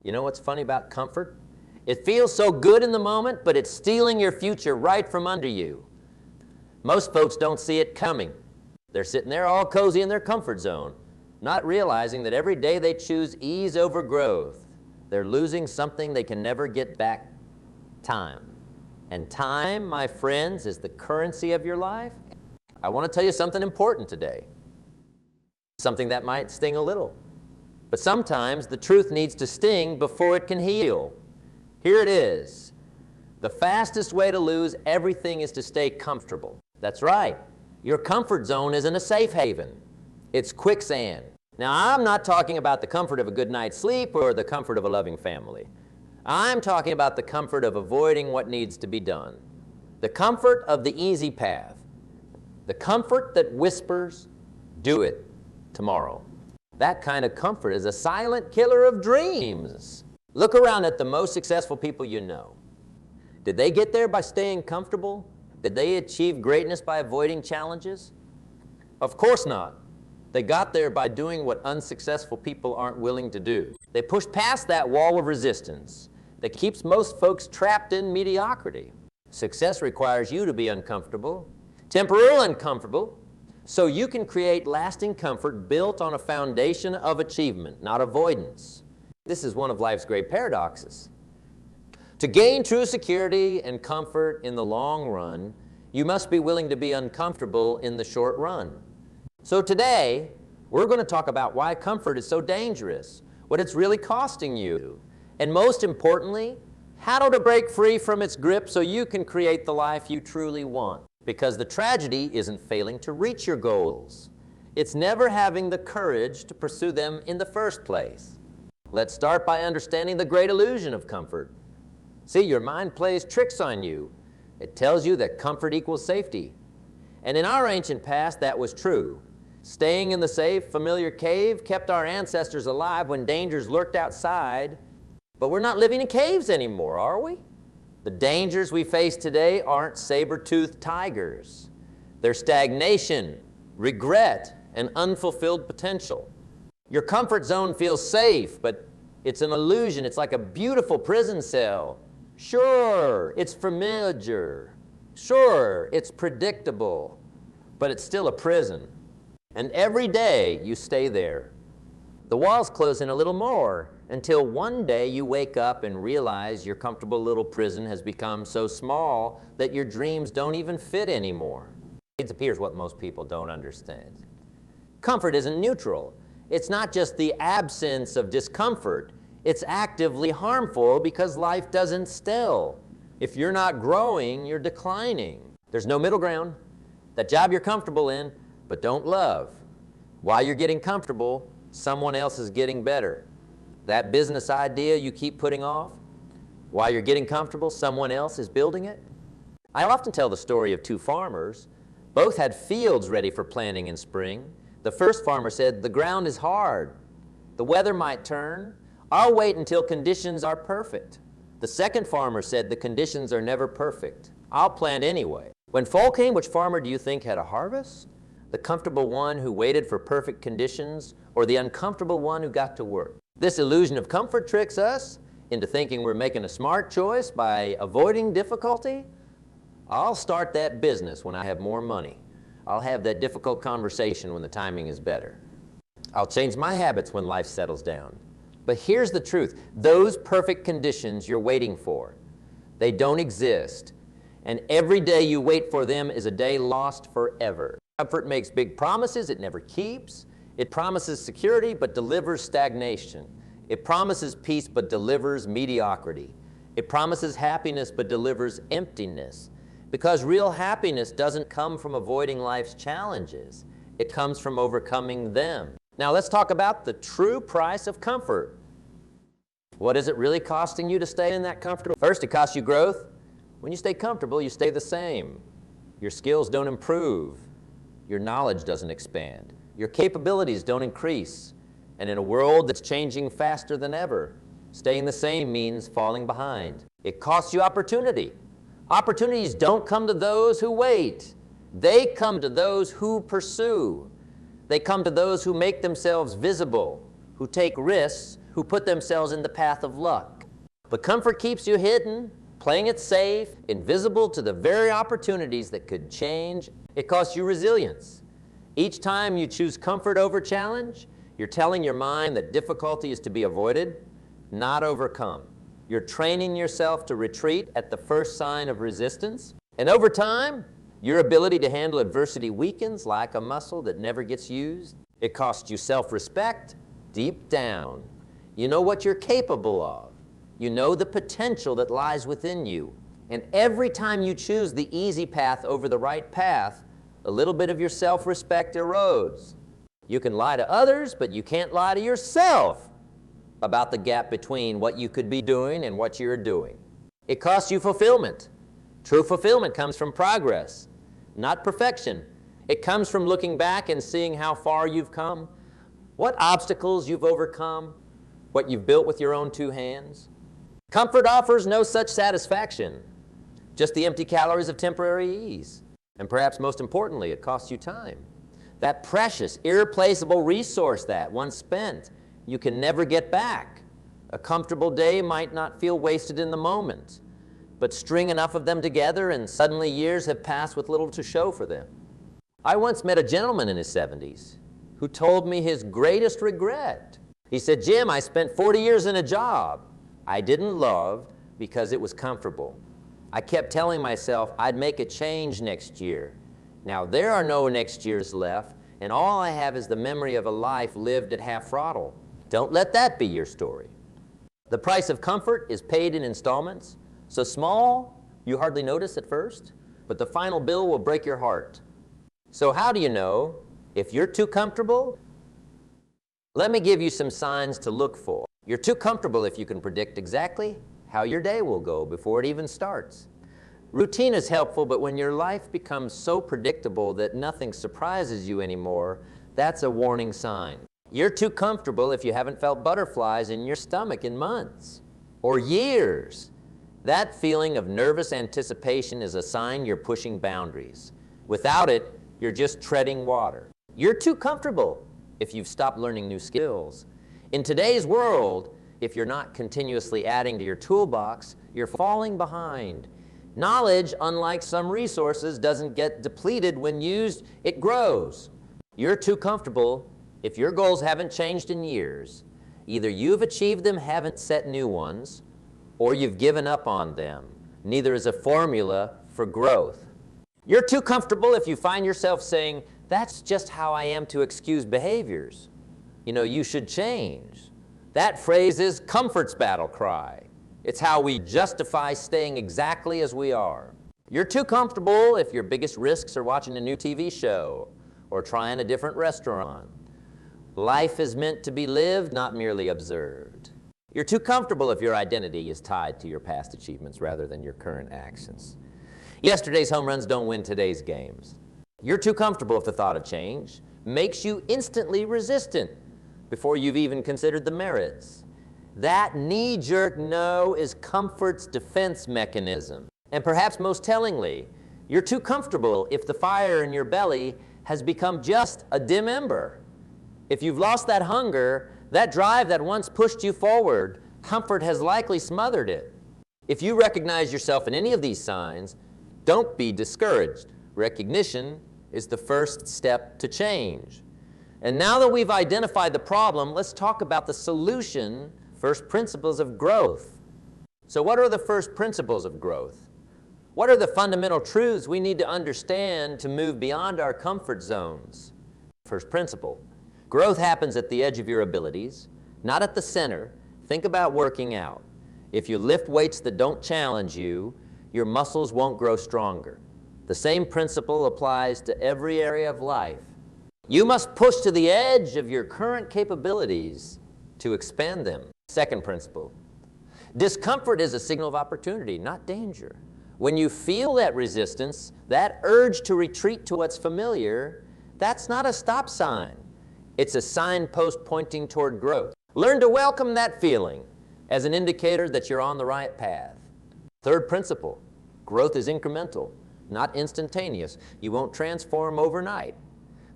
You know what's funny about comfort? It feels so good in the moment, but it's stealing your future right from under you. Most folks don't see it coming. They're sitting there all cozy in their comfort zone, not realizing that every day they choose ease over growth, they're losing something they can never get back: time. And time, my friends, is the currency of your life. I want to tell you something important today. Something that might sting a little. But sometimes the truth needs to sting before it can heal. Here it is. The fastest way to lose everything is to stay comfortable. That's right. Your comfort zone isn't a safe haven. It's quicksand. Now, I'm not talking about the comfort of a good night's sleep or the comfort of a loving family. I'm talking about the comfort of avoiding what needs to be done. The comfort of the easy path. The comfort that whispers, "Do it tomorrow." That kind of comfort is a silent killer of dreams. Look around at the most successful people you know. Did they get there by staying comfortable? Did they achieve greatness by avoiding challenges? Of course not. They got there by doing what unsuccessful people aren't willing to do. They pushed past that wall of resistance that keeps most folks trapped in mediocrity. Success requires you to be uncomfortable, temporarily uncomfortable, so you can create lasting comfort built on a foundation of achievement, not avoidance. This is one of life's great paradoxes. To gain true security and comfort in the long run, you must be willing to be uncomfortable in the short run. So today, we're going to talk about why comfort is so dangerous, what it's really costing you, and most importantly, how to break free from its grip so you can create the life you truly want. Because the tragedy isn't failing to reach your goals. It's never having the courage to pursue them in the first place. Let's start by understanding the great illusion of comfort. See, your mind plays tricks on you. It tells you that comfort equals safety. And in our ancient past, that was true. Staying in the safe, familiar cave kept our ancestors alive when dangers lurked outside. But we're not living in caves anymore, are we? The dangers we face today aren't saber-toothed tigers. They're stagnation, regret, and unfulfilled potential. Your comfort zone feels safe, but it's an illusion. It's like a beautiful prison cell. Sure, it's familiar. Sure, it's predictable, but it's still a prison. And every day you stay there. The walls close in a little more until one day you wake up and realize your comfortable little prison has become so small that your dreams don't even fit anymore. It appears what most people don't understand. Comfort isn't neutral. It's not just the absence of discomfort. It's actively harmful because life doesn't still. If you're not growing, you're declining. There's no middle ground. That job you're comfortable in, but don't love. While you're getting comfortable, someone else is getting better. That business idea you keep putting off, while you're getting comfortable, someone else is building it. I often tell the story of two farmers. Both had fields ready for planting in spring. The first farmer said, "The ground is hard. The weather might turn. I'll wait until conditions are perfect." The second farmer said, "The conditions are never perfect. I'll plant anyway." When fall came, which farmer do you think had a harvest? The comfortable one who waited for perfect conditions, or the uncomfortable one who got to work? This illusion of comfort tricks us into thinking we're making a smart choice by avoiding difficulty. I'll start that business when I have more money. I'll have that difficult conversation when the timing is better. I'll change my habits when life settles down. But here's the truth. Those perfect conditions you're waiting for, they don't exist. And every day you wait for them is a day lost forever. Comfort makes big promises it never keeps. It promises security but delivers stagnation. It promises peace but delivers mediocrity. It promises happiness but delivers emptiness. Because real happiness doesn't come from avoiding life's challenges. It comes from overcoming them. Now let's talk about the true price of comfort. What is it really costing you to stay in that comfortable? First, it costs you growth. When you stay comfortable, you stay the same. Your skills don't improve. Your knowledge doesn't expand. Your capabilities don't increase. And in a world that's changing faster than ever, staying the same means falling behind. It costs you opportunity. Opportunities don't come to those who wait. They come to those who pursue. They come to those who make themselves visible, who take risks, who put themselves in the path of luck. But comfort keeps you hidden, playing it safe, invisible to the very opportunities that could change. It costs you resilience. Each time you choose comfort over challenge, you're telling your mind that difficulty is to be avoided, not overcome. You're training yourself to retreat at the first sign of resistance. And over time, your ability to handle adversity weakens like a muscle that never gets used. It costs you self-respect deep down. You know what you're capable of. You know the potential that lies within you. And every time you choose the easy path over the right path, a little bit of your self-respect erodes. You can lie to others, but you can't lie to yourself about the gap between what you could be doing and what you're doing. It costs you fulfillment. True fulfillment comes from progress, not perfection. It comes from looking back and seeing how far you've come, what obstacles you've overcome, what you've built with your own two hands. Comfort offers no such satisfaction, just the empty calories of temporary ease. And perhaps most importantly, it costs you time. That precious, irreplaceable resource that, once spent, you can never get back. A comfortable day might not feel wasted in the moment, but string enough of them together and suddenly years have passed with little to show for them. I once met a gentleman in his 70s who told me his greatest regret. He said, "Jim, I spent 40 years in a job I didn't love because it was comfortable. I kept telling myself I'd make a change next year. Now there are no next years left, and all I have is the memory of a life lived at half throttle." Don't let that be your story. The price of comfort is paid in installments, so small you hardly notice at first, but the final bill will break your heart. So how do you know if you're too comfortable? Let me give you some signs to look for. You're too comfortable if you can predict exactly how your day will go before it even starts. Routine is helpful, but when your life becomes so predictable that nothing surprises you anymore, that's a warning sign. You're too comfortable if you haven't felt butterflies in your stomach in months or years. That feeling of nervous anticipation is a sign you're pushing boundaries. Without it, you're just treading water. You're too comfortable if you've stopped learning new skills. In today's world, if you're not continuously adding to your toolbox, you're falling behind. Knowledge, unlike some resources, doesn't get depleted when used, it grows. You're too comfortable if your goals haven't changed in years. Either you've achieved them, haven't set new ones, or you've given up on them. Neither is a formula for growth. You're too comfortable if you find yourself saying, "That's just how I am to excuse behaviors. You know, you should change." That phrase is comfort's battle cry. It's how we justify staying exactly as we are. You're too comfortable if your biggest risks are watching a new TV show or trying a different restaurant. Life is meant to be lived, not merely observed. You're too comfortable if your identity is tied to your past achievements rather than your current actions. Yesterday's home runs don't win today's games. You're too comfortable if the thought of change makes you instantly resistant before you've even considered the merits. That knee-jerk no is comfort's defense mechanism. And perhaps most tellingly, you're too comfortable if the fire in your belly has become just a dim ember. If you've lost that hunger, that drive that once pushed you forward, comfort has likely smothered it. If you recognize yourself in any of these signs, don't be discouraged. Recognition is the first step to change. And now that we've identified the problem, let's talk about the solution, first principles of growth. So what are the first principles of growth? What are the fundamental truths we need to understand to move beyond our comfort zones? First principle. Growth happens at the edge of your abilities, not at the center. Think about working out. If you lift weights that don't challenge you, your muscles won't grow stronger. The same principle applies to every area of life. You must push to the edge of your current capabilities to expand them. Second principle. Discomfort is a signal of opportunity, not danger. When you feel that resistance, that urge to retreat to what's familiar, that's not a stop sign. It's a signpost pointing toward growth. Learn to welcome that feeling as an indicator that you're on the right path. Third principle, growth is incremental, not instantaneous. You won't transform overnight,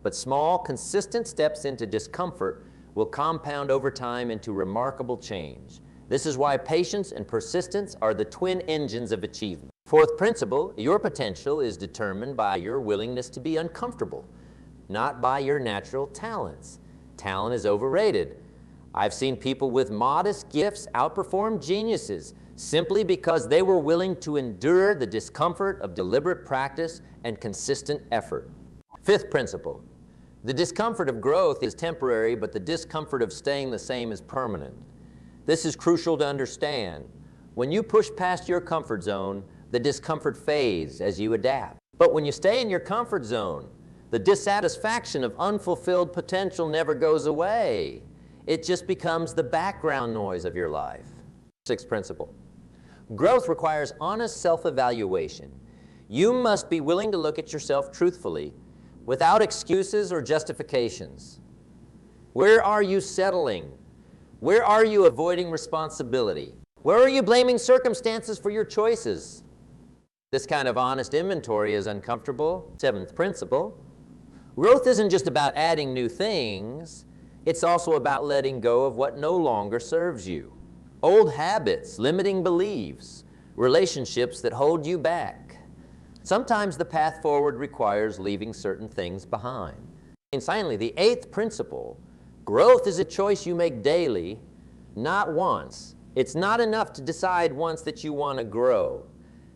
but small, consistent steps into discomfort will compound over time into remarkable change. This is why patience and persistence are the twin engines of achievement. Fourth principle, your potential is determined by your willingness to be uncomfortable, not by your natural talents. Talent is overrated. I've seen people with modest gifts outperform geniuses simply because they were willing to endure the discomfort of deliberate practice and consistent effort. Fifth principle, the discomfort of growth is temporary, but the discomfort of staying the same is permanent. This is crucial to understand. When you push past your comfort zone, the discomfort fades as you adapt. But when you stay in your comfort zone, the dissatisfaction of unfulfilled potential never goes away. It just becomes the background noise of your life. Sixth principle, growth requires honest self-evaluation. You must be willing to look at yourself truthfully, without excuses or justifications. Where are you settling? Where are you avoiding responsibility? Where are you blaming circumstances for your choices? This kind of honest inventory is uncomfortable. Seventh principle, growth isn't just about adding new things, it's also about letting go of what no longer serves you. Old habits, limiting beliefs, relationships that hold you back. Sometimes the path forward requires leaving certain things behind. And finally, the eighth principle, growth is a choice you make daily, not once. It's not enough to decide once that you want to grow.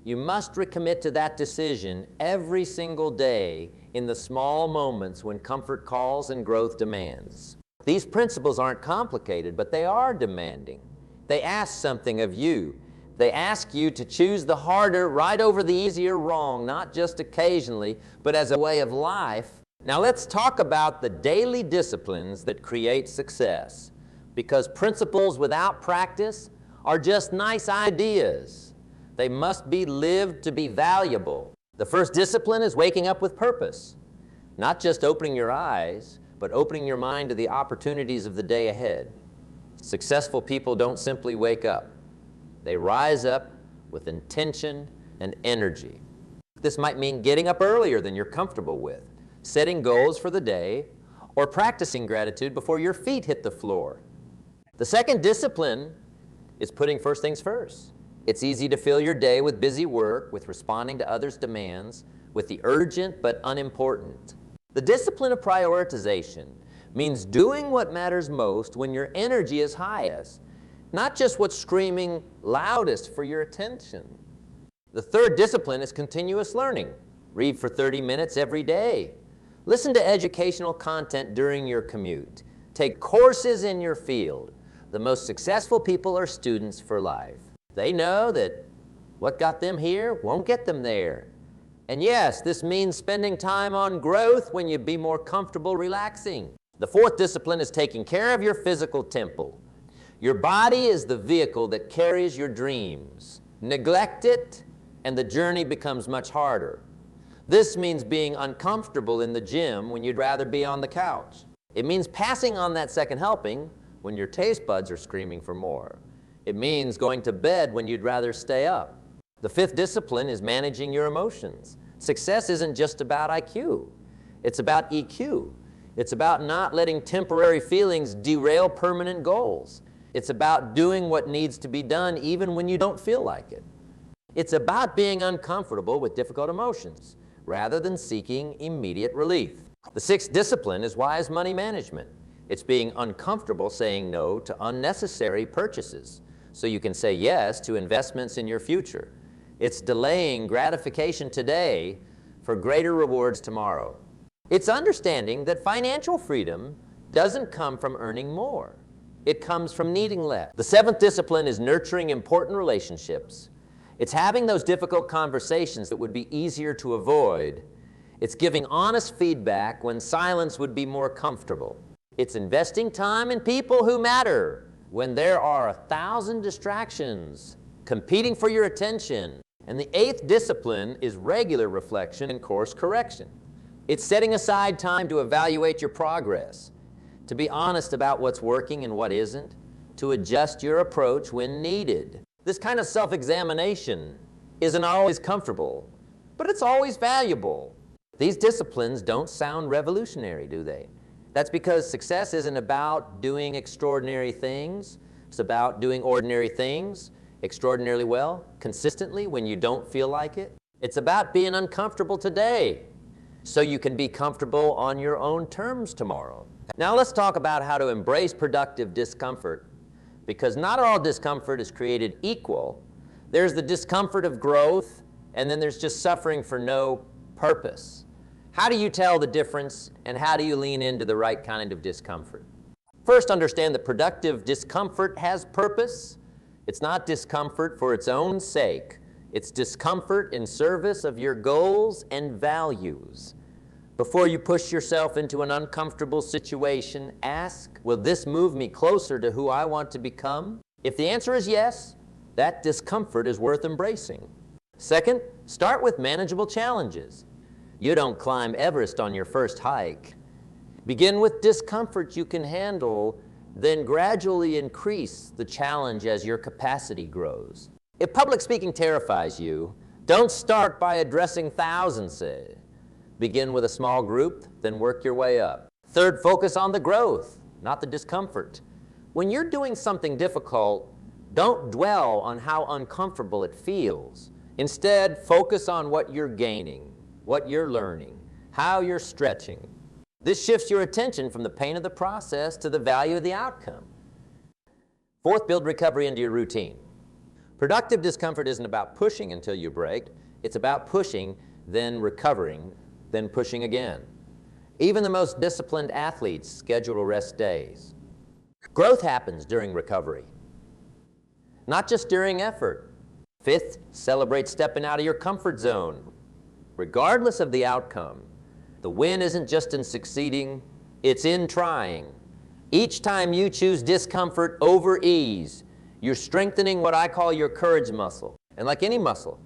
You must recommit to that decision every single day in the small moments when comfort calls and growth demands. These principles aren't complicated, but they are demanding. They ask something of you. They ask you to choose the harder right over the easier wrong, not just occasionally, but as a way of life. Now let's talk about the daily disciplines that create success, because principles without practice are just nice ideas. They must be lived to be valuable. The first discipline is waking up with purpose, not just opening your eyes, but opening your mind to the opportunities of the day ahead. Successful people don't simply wake up. They rise up with intention and energy. This might mean getting up earlier than you're comfortable with, setting goals for the day, or practicing gratitude before your feet hit the floor. The second discipline is putting first things first. It's easy to fill your day with busy work, with responding to others' demands, with the urgent but unimportant. The discipline of prioritization means doing what matters most when your energy is highest, not just what's screaming loudest for your attention. The third discipline is continuous learning. Read for 30 minutes every day. Listen to educational content during your commute. Take courses in your field. The most successful people are students for life. They know that what got them here won't get them there. And yes, this means spending time on growth when you'd be more comfortable relaxing. The fourth discipline is taking care of your physical temple. Your body is the vehicle that carries your dreams. Neglect it, and the journey becomes much harder. This means being uncomfortable in the gym when you'd rather be on the couch. It means passing on that second helping when your taste buds are screaming for more. It means going to bed when you'd rather stay up. The fifth discipline is managing your emotions. Success isn't just about IQ. It's about EQ. It's about not letting temporary feelings derail permanent goals. It's about doing what needs to be done even when you don't feel like it. It's about being uncomfortable with difficult emotions rather than seeking immediate relief. The sixth discipline is wise money management. It's being uncomfortable saying no to unnecessary purchases so you can say yes to investments in your future. It's delaying gratification today for greater rewards tomorrow. It's understanding that financial freedom doesn't come from earning more. It comes from needing less. The seventh discipline is nurturing important relationships. It's having those difficult conversations that would be easier to avoid. It's giving honest feedback when silence would be more comfortable. It's investing time in people who matter when there are 1,000 distractions competing for your attention. And the eighth discipline is regular reflection and course correction. It's setting aside time to evaluate your progress, to be honest about what's working and what isn't, to adjust your approach when needed. This kind of self-examination isn't always comfortable, but it's always valuable. These disciplines don't sound revolutionary, do they? That's because success isn't about doing extraordinary things. It's about doing ordinary things extraordinarily well, consistently when you don't feel like it. It's about being uncomfortable today so you can be comfortable on your own terms tomorrow. Now let's talk about how to embrace productive discomfort, because not all discomfort is created equal. There's the discomfort of growth, and then there's just suffering for no purpose. How do you tell the difference, and how do you lean into the right kind of discomfort? First, understand that productive discomfort has purpose. It's not discomfort for its own sake. It's discomfort in service of your goals and values. Before you push yourself into an uncomfortable situation, ask, will this move me closer to who I want to become? If the answer is yes, that discomfort is worth embracing. Second, start with manageable challenges. You don't climb Everest on your first hike. Begin with discomfort you can handle, then gradually increase the challenge as your capacity grows. If public speaking terrifies you, don't start by addressing thousands, say. Begin with a small group, then work your way up. Third, focus on the growth, not the discomfort. When you're doing something difficult, don't dwell on how uncomfortable it feels. Instead, focus on what you're gaining, what you're learning, how you're stretching. This shifts your attention from the pain of the process to the value of the outcome. Fourth, build recovery into your routine. Productive discomfort isn't about pushing until you break. It's about pushing, then recovering, then pushing again. Even the most disciplined athletes schedule rest days. Growth happens during recovery, not just during effort. Fifth, celebrate stepping out of your comfort zone. Regardless of the outcome, the win isn't just in succeeding, it's in trying. Each time you choose discomfort over ease, you're strengthening what I call your courage muscle. And like any muscle,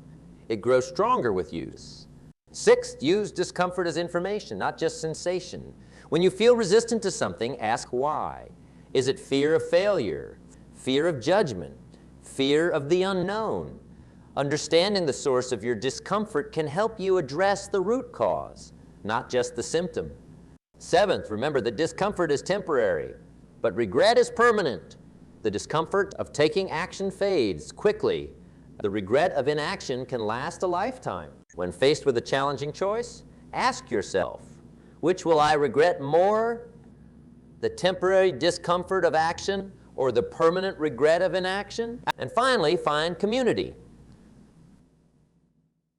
it grows stronger with use. Sixth, use discomfort as information, not just sensation. When you feel resistant to something, ask why. Is it fear of failure, fear of judgment, fear of the unknown? Understanding the source of your discomfort can help you address the root cause, not just the symptom. Seventh, remember that discomfort is temporary, but regret is permanent. The discomfort of taking action fades quickly. The regret of inaction can last a lifetime. When faced with a challenging choice, ask yourself, which will I regret more? The temporary discomfort of action or the permanent regret of inaction? And finally, find community.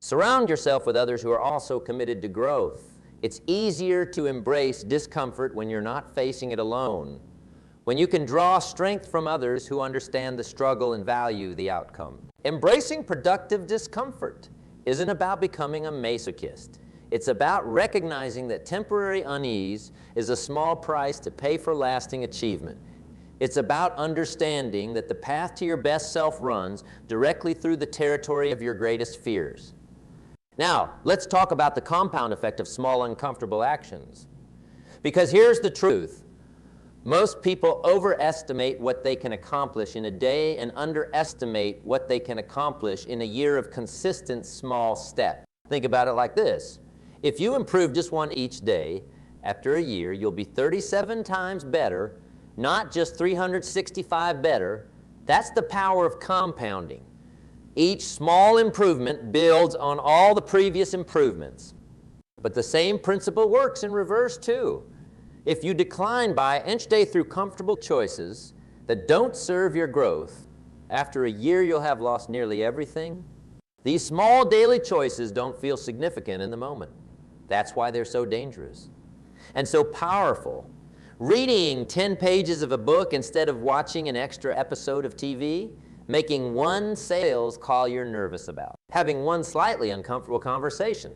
Surround yourself with others who are also committed to growth. It's easier to embrace discomfort when you're not facing it alone, when you can draw strength from others who understand the struggle and value the outcome. Embracing productive discomfort isn't about becoming a masochist. It's about recognizing that temporary unease is a small price to pay for lasting achievement. It's about understanding that the path to your best self runs directly through the territory of your greatest fears. Now, let's talk about the compound effect of small uncomfortable actions. Because here's the truth. Most people overestimate what they can accomplish in a day and underestimate what they can accomplish in a year of consistent small steps. Think about it like this. If you improve just one each day, after a year, you'll be 37 times better, not just 365 better. That's the power of compounding. Each small improvement builds on all the previous improvements. But the same principle works in reverse too. If you decline by inch day through comfortable choices that don't serve your growth, after a year you'll have lost nearly everything. These small daily choices don't feel significant in the moment. That's why they're so dangerous and so powerful. Reading 10 pages of a book instead of watching an extra episode of TV, making one sales call you're nervous about, having one slightly uncomfortable conversation,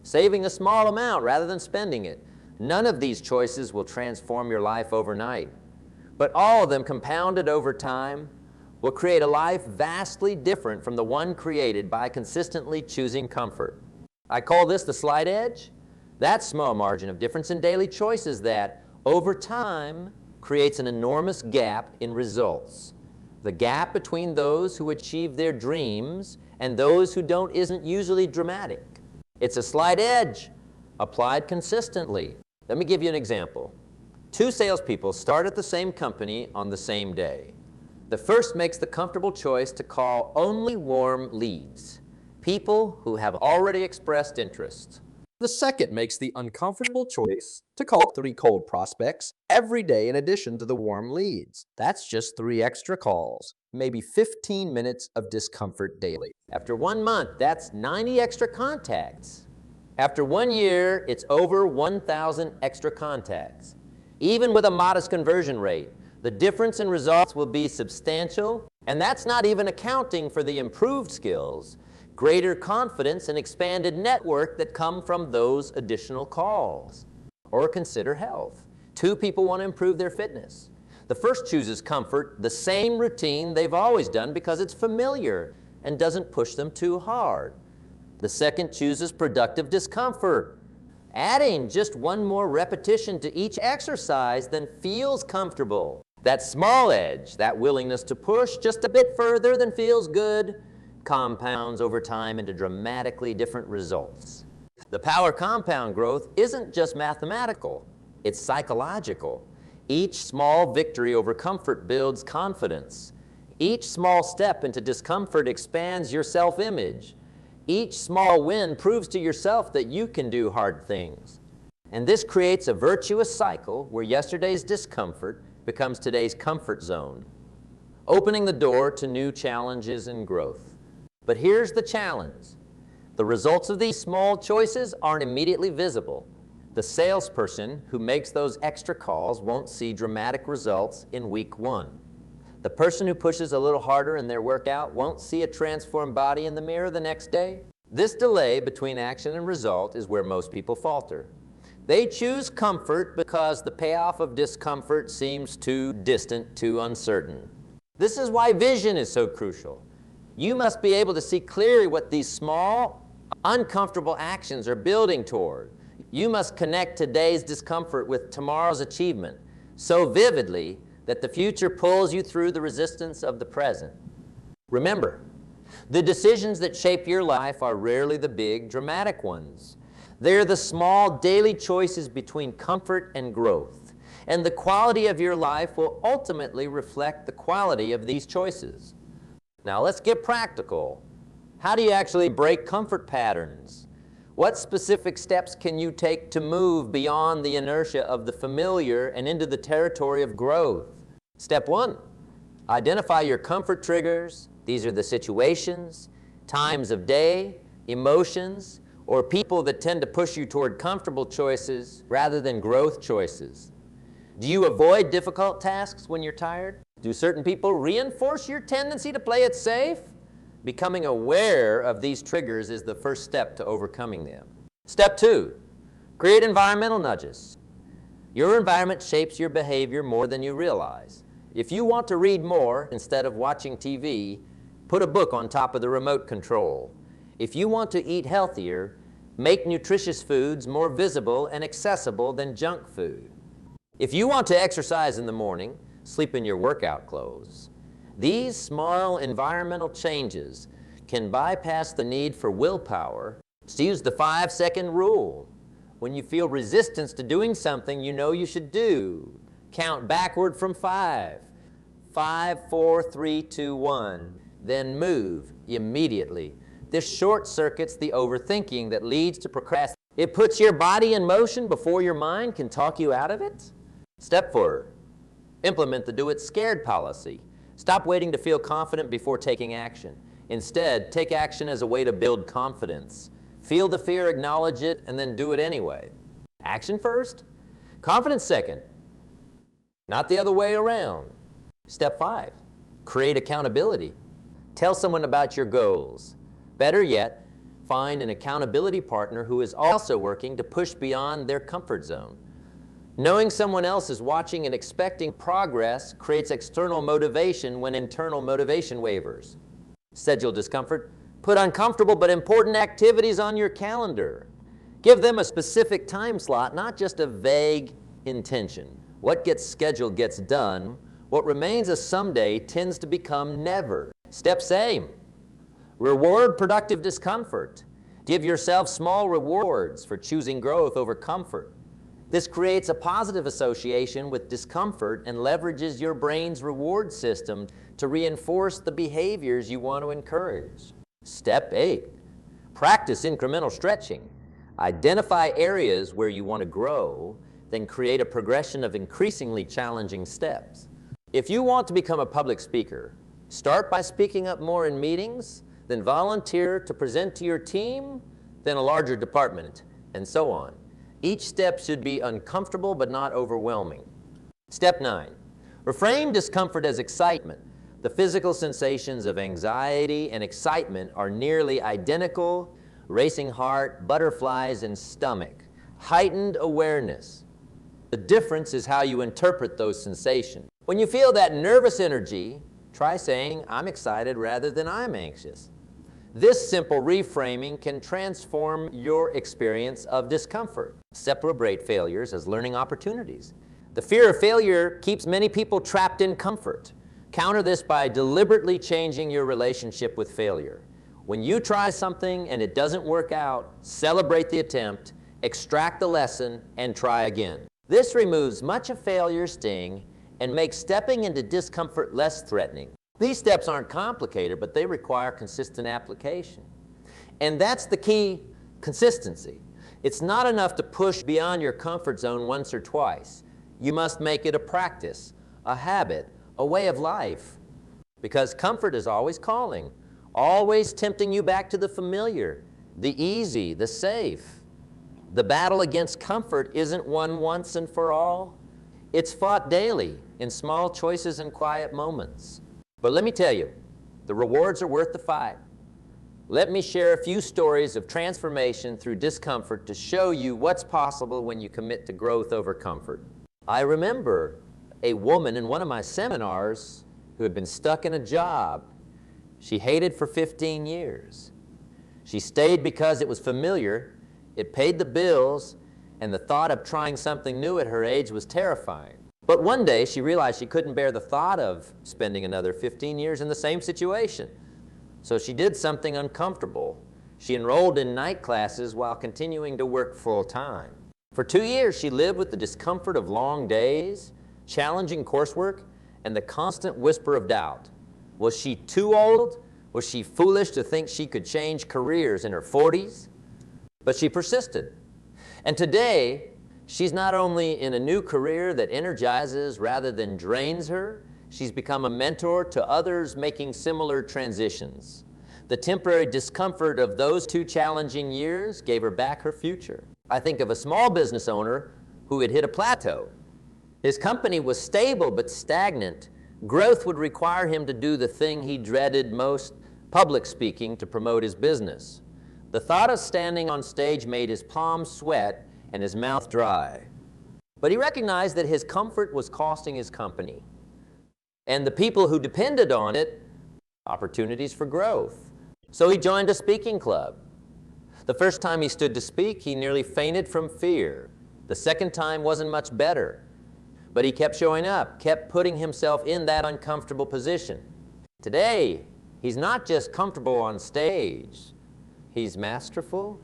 saving a small amount rather than spending it. None of these choices will transform your life overnight, but all of them compounded over time will create a life vastly different from the one created by consistently choosing comfort. I call this the slight edge. That small margin of difference in daily choices that, over time, creates an enormous gap in results. The gap between those who achieve their dreams and those who don't isn't usually dramatic. It's a slight edge applied consistently. Let me give you an example. Two salespeople start at the same company on the same day. The first makes the comfortable choice to call only warm leads, people who have already expressed interest. The second makes the uncomfortable choice to call 3 cold prospects every day in addition to the warm leads. That's just 3 extra calls, maybe 15 minutes of discomfort daily. After 1 month, that's 90 extra contacts. After 1 year, it's over 1,000 extra contacts. Even with a modest conversion rate, the difference in results will be substantial, and that's not even accounting for the improved skills, greater confidence, and expanded network that come from those additional calls. Or consider health. 2 people want to improve their fitness. The first chooses comfort, the same routine they've always done because it's familiar and doesn't push them too hard. The second chooses productive discomfort, adding just 1 more repetition to each exercise than feels comfortable. That small edge, that willingness to push just a bit further than feels good, compounds over time into dramatically different results. The power compound growth isn't just mathematical, it's psychological. Each small victory over comfort builds confidence. Each small step into discomfort expands your self-image. Each small win proves to yourself that you can do hard things. And this creates a virtuous cycle where yesterday's discomfort becomes today's comfort zone, opening the door to new challenges and growth. But here's the challenge. The results of these small choices aren't immediately visible. The salesperson who makes those extra calls won't see dramatic results in week 1. The person who pushes a little harder in their workout won't see a transformed body in the mirror the next day. This delay between action and result is where most people falter. They choose comfort because the payoff of discomfort seems too distant, too uncertain. This is why vision is so crucial. You must be able to see clearly what these small, uncomfortable actions are building toward. You must connect today's discomfort with tomorrow's achievement so vividly that the future pulls you through the resistance of the present. Remember, the decisions that shape your life are rarely the big, dramatic ones. They're the small, daily choices between comfort and growth. And the quality of your life will ultimately reflect the quality of these choices. Now let's get practical. How do you actually break comfort patterns? What specific steps can you take to move beyond the inertia of the familiar and into the territory of growth? Step 1, identify your comfort triggers. These are the situations, times of day, emotions, or people that tend to push you toward comfortable choices rather than growth choices. Do you avoid difficult tasks when you're tired? Do certain people reinforce your tendency to play it safe? Becoming aware of these triggers is the first step to overcoming them. Step 2, create environmental nudges. Your environment shapes your behavior more than you realize. If you want to read more instead of watching TV, put a book on top of the remote control. If you want to eat healthier, make nutritious foods more visible and accessible than junk food. If you want to exercise in the morning, sleep in your workout clothes. These small environmental changes can bypass the need for willpower. Let's use the 5-second rule. When you feel resistance to doing something you know you should do, count backward from 5. 5, 4, 3, 2, 1. Then move immediately. This short circuits the overthinking that leads to procrastination. It puts your body in motion before your mind can talk you out of it. Step 4, implement the do it scared policy. Stop waiting to feel confident before taking action. Instead, take action as a way to build confidence. Feel the fear, acknowledge it, and then do it anyway. Action first, confidence second. Not the other way around. Step 5, create accountability. Tell someone about your goals. Better yet, find an accountability partner who is also working to push beyond their comfort zone. Knowing someone else is watching and expecting progress creates external motivation when internal motivation wavers. Schedule discomfort. Put uncomfortable but important activities on your calendar. Give them a specific time slot, not just a vague intention. What gets scheduled gets done. What remains a someday tends to become never. Step same. Reward productive discomfort. Give yourself small rewards for choosing growth over comfort. This creates a positive association with discomfort and leverages your brain's reward system to reinforce the behaviors you want to encourage. Step 8, practice incremental stretching. Identify areas where you want to grow, then create a progression of increasingly challenging steps. If you want to become a public speaker, start by speaking up more in meetings, then volunteer to present to your team, then a larger department, and so on. Each step should be uncomfortable but not overwhelming. Step 9, reframe discomfort as excitement. The physical sensations of anxiety and excitement are nearly identical: racing heart, butterflies in stomach, heightened awareness. The difference is how you interpret those sensations. When you feel that nervous energy, try saying, "I'm excited," rather than "I'm anxious." This simple reframing can transform your experience of discomfort. Celebrate failures as learning opportunities. The fear of failure keeps many people trapped in comfort. Counter this by deliberately changing your relationship with failure. When you try something and it doesn't work out, celebrate the attempt, extract the lesson, and try again. This removes much of failure's sting and makes stepping into discomfort less threatening. These steps aren't complicated, but they require consistent application. And that's the key: consistency. It's not enough to push beyond your comfort zone once or twice. You must make it a practice, a habit, a way of life. Because comfort is always calling, always tempting you back to the familiar, the easy, the safe. The battle against comfort isn't won once and for all. It's fought daily in small choices and quiet moments. But let me tell you, the rewards are worth the fight. Let me share a few stories of transformation through discomfort to show you what's possible when you commit to growth over comfort. I remember a woman in one of my seminars who had been stuck in a job she hated for 15 years. She stayed because it was familiar, it paid the bills, and the thought of trying something new at her age was terrifying. But one day she realized she couldn't bear the thought of spending another 15 years in the same situation. So she did something uncomfortable. She enrolled in night classes while continuing to work full-time. For 2 years she lived with the discomfort of long days, challenging coursework, and the constant whisper of doubt. Was she too old? Was she foolish to think she could change careers in her 40s? But she persisted. And today, she's not only in a new career that energizes rather than drains her, she's become a mentor to others making similar transitions. The temporary discomfort of those 2 challenging years gave her back her future. I think of a small business owner who had hit a plateau. His company was stable but stagnant. Growth would require him to do the thing he dreaded most, public speaking, to promote his business. The thought of standing on stage made his palms sweat and his mouth dry. But he recognized that his comfort was costing his company, and the people who depended on it, opportunities for growth. So he joined a speaking club. The first time he stood to speak, he nearly fainted from fear. The second time wasn't much better. But he kept showing up, kept putting himself in that uncomfortable position. Today, he's not just comfortable on stage, he's masterful.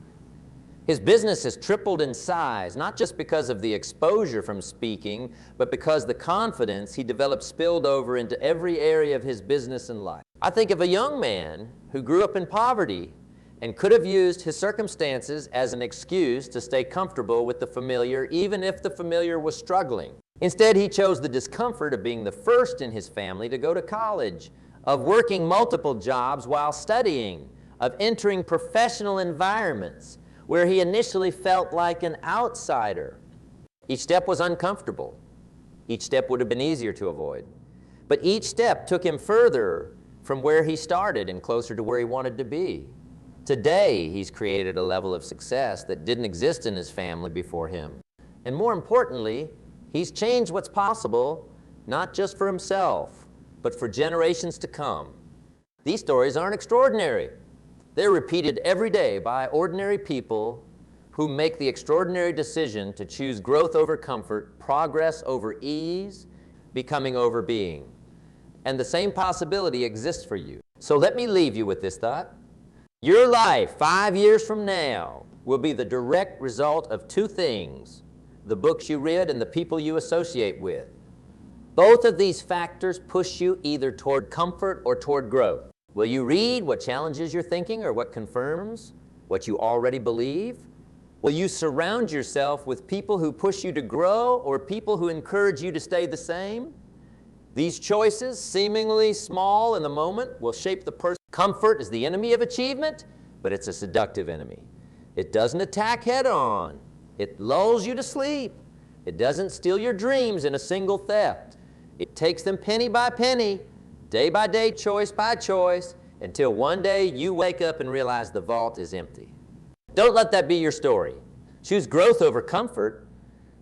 His business has tripled in size, not just because of the exposure from speaking, but because the confidence he developed spilled over into every area of his business and life. I think of a young man who grew up in poverty and could have used his circumstances as an excuse to stay comfortable with the familiar, even if the familiar was struggling. Instead, he chose the discomfort of being the first in his family to go to college, of working multiple jobs while studying, of entering professional environments where he initially felt like an outsider. Each step was uncomfortable. Each step would have been easier to avoid. But each step took him further from where he started and closer to where he wanted to be. Today, he's created a level of success that didn't exist in his family before him. And more importantly, he's changed what's possible, not just for himself, but for generations to come. These stories aren't extraordinary. They're repeated every day by ordinary people who make the extraordinary decision to choose growth over comfort, progress over ease, becoming over being. And the same possibility exists for you. So let me leave you with this thought. Your life 5 years from now will be the direct result of 2 things: the books you read, and the people you associate with. Both of these factors push you either toward comfort or toward growth. Will you read what challenges your thinking or what confirms what you already believe? Will you surround yourself with people who push you to grow or people who encourage you to stay the same? These choices, seemingly small in the moment, will shape the person. Comfort is the enemy of achievement, but it's a seductive enemy. It doesn't attack head-on. It lulls you to sleep. It doesn't steal your dreams in a single theft. It takes them penny by penny, day by day, choice by choice, until one day you wake up and realize the vault is empty. Don't let that be your story. Choose growth over comfort.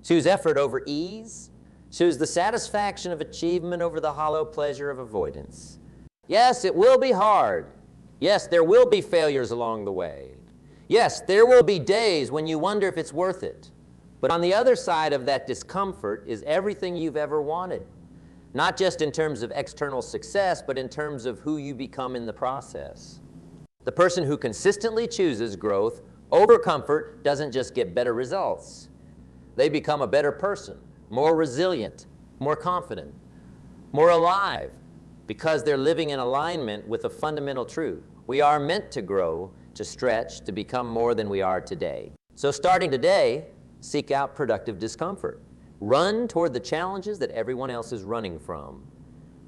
Choose effort over ease. Choose the satisfaction of achievement over the hollow pleasure of avoidance. Yes, it will be hard. Yes, there will be failures along the way. Yes, there will be days when you wonder if it's worth it. But on the other side of that discomfort is everything you've ever wanted. Not just in terms of external success, but in terms of who you become in the process. The person who consistently chooses growth over comfort doesn't just get better results. They become a better person, more resilient, more confident, more alive, because they're living in alignment with a fundamental truth. We are meant to grow, to stretch, to become more than we are today. So starting today, seek out productive discomfort. Run toward the challenges that everyone else is running from.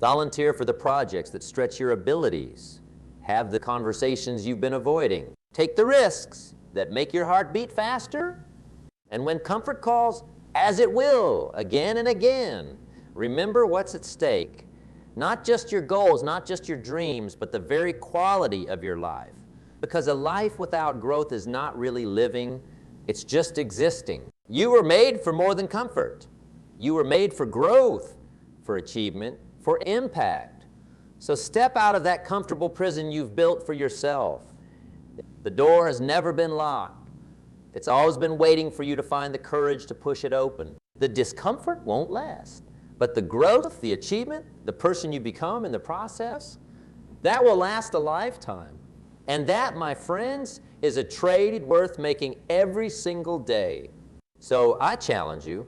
Volunteer for the projects that stretch your abilities. Have the conversations you've been avoiding. Take the risks that make your heart beat faster. And when comfort calls, as it will, again and again, remember what's at stake. Not just your goals, not just your dreams, but the very quality of your life. Because a life without growth is not really living, it's just existing. You were made for more than comfort. You were made for growth, for achievement, for impact. So step out of that comfortable prison you've built for yourself. The door has never been locked. It's always been waiting for you to find the courage to push it open. The discomfort won't last, but the growth, the achievement, the person you become in the process, that will last a lifetime. And that, my friends, is a trade worth making every single day. So I challenge you,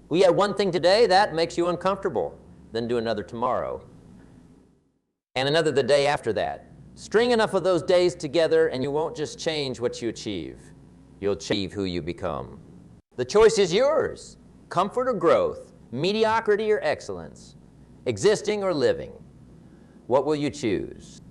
we have one thing today that makes you uncomfortable, then do another tomorrow, and another the day after that. String enough of those days together and you won't just change what you achieve. You'll achieve who you become. The choice is yours. Comfort or growth, mediocrity or excellence, existing or living. What will you choose?